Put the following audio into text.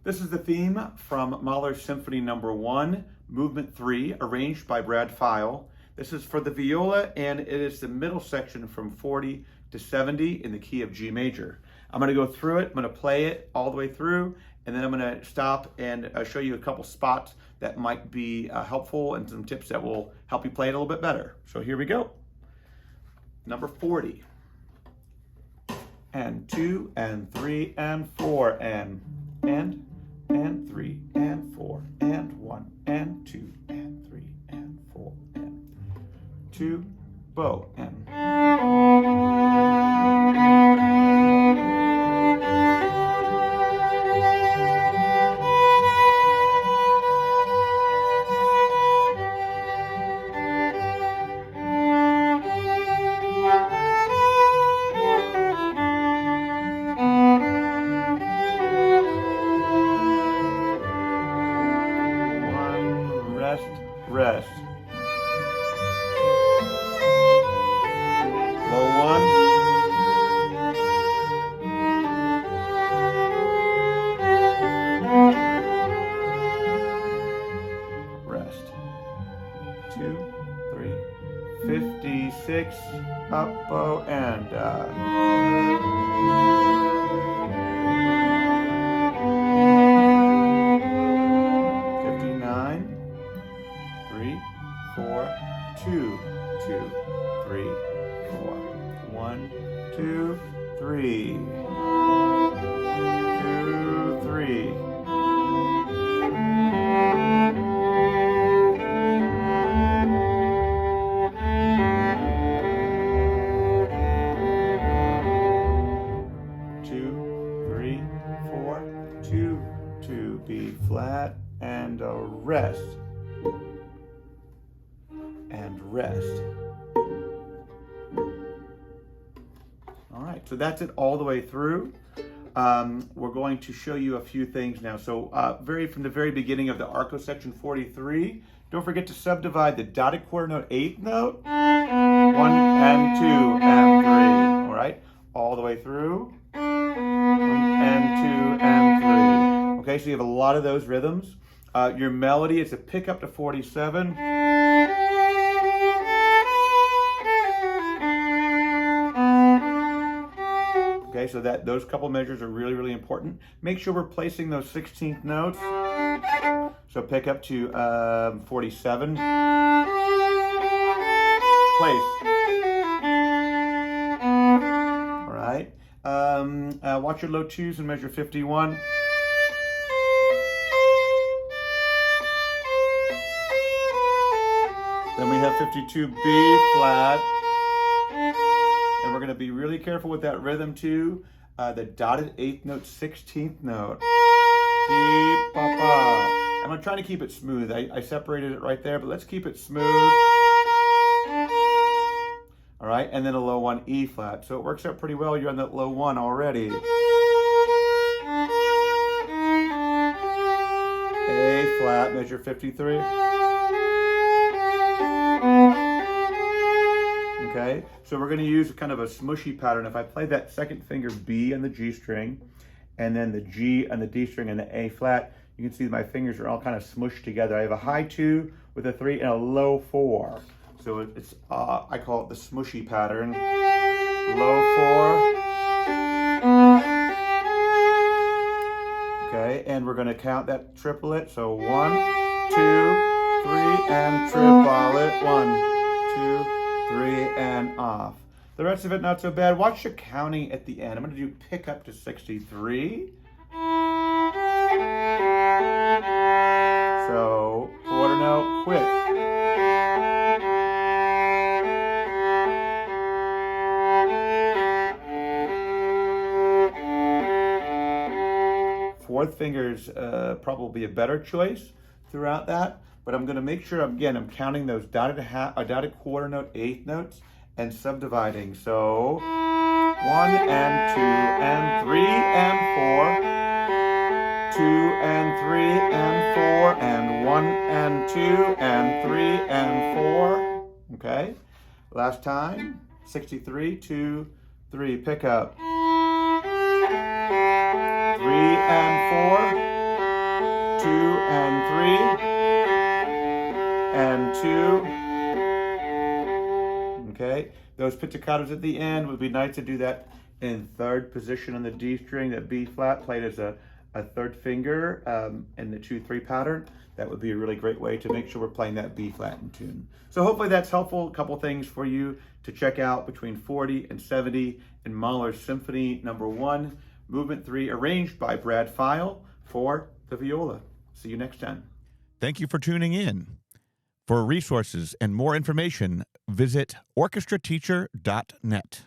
This is the theme from Mahler's Symphony No. 1, Movement 3, arranged by Pfeil. This is for the viola, and it is the middle section from 40 to 70 in the key of G major. I'm going to go through it, I'm going to play it all the way through, and then I'm going to stop and show you a couple spots that might be helpful and some tips that will help you play it a little bit better. So here we go. Number 40. And 2 and 3 and 4 and 3 and 4 and 1 and 2 and 3 and 4 and 2 bow and rest. Low 1. Rest. 2, 3. 56. Up, bow, and 59. 3, 4, 2, 2, 3, 4, 1, 2, 3, 2, 3. B flat and a rest. And rest. All right, so that's it all the way through. We're going to show you a few things now. So from the very beginning of the arco section 43, don't forget to subdivide the dotted quarter note 8th note, 1 and 2 and 3, all right? All the way through, 1 and 2 and 3. Okay, so you have a lot of those rhythms. Your melody is a pick up to 47. Okay, so those couple measures are really, really important. Make sure we're placing those 16th notes. So pick up to 47. Place. All right. Watch your low 2s and measure 51. Then we have 52 B flat. And we're going to be really careful with that rhythm too. The dotted 8th note, 16th note. B, ba, ba. And I'm trying to keep it smooth. I separated it right there, but let's keep it smooth. All right, and then a low 1 E flat. So it works out pretty well. You're on that low 1 already. A flat, measure 53. Okay, so we're going to use kind of a smushy pattern. If I play that second finger B on the G string, and then the G on the D string and the A flat, you can see my fingers are all kind of smushed together. I have a high 2 with a 3 and a low 4. So it's I call it the smushy pattern. Low 4. Okay, and we're going to count that triplet. So 1, 2, 3, and triple it. 1, 2, 3 and off. The rest of it not so bad. Watch your counting at the end. I'm going to do pick up to 63. So quarter note, quick. Fourth finger's probably a better choice throughout that. But I'm going to make sure, again, I'm counting those dotted quarter note 8th notes and subdividing. So 1 and 2 and 3 and 4. 2 and 3 and 4 and 1 and 2 and 3 and 4. Okay. Last time. 63, 2, 3. Pick up. 3 and 4. 2 and 3 and 2. Okay, those pizzicatos at the end would be nice to do that in third position on the D string, that B flat played as a third finger in the 2-3 pattern. That would be a really great way to make sure we're playing that B flat in tune. So hopefully that's helpful. A couple things for you to check out between 40 and 70 in Mahler's Symphony No. 1, Movement 3, arranged by Pfeil for the viola. See you next time. Thank you for tuning in. For resources and more information, visit orchestrateacher.net.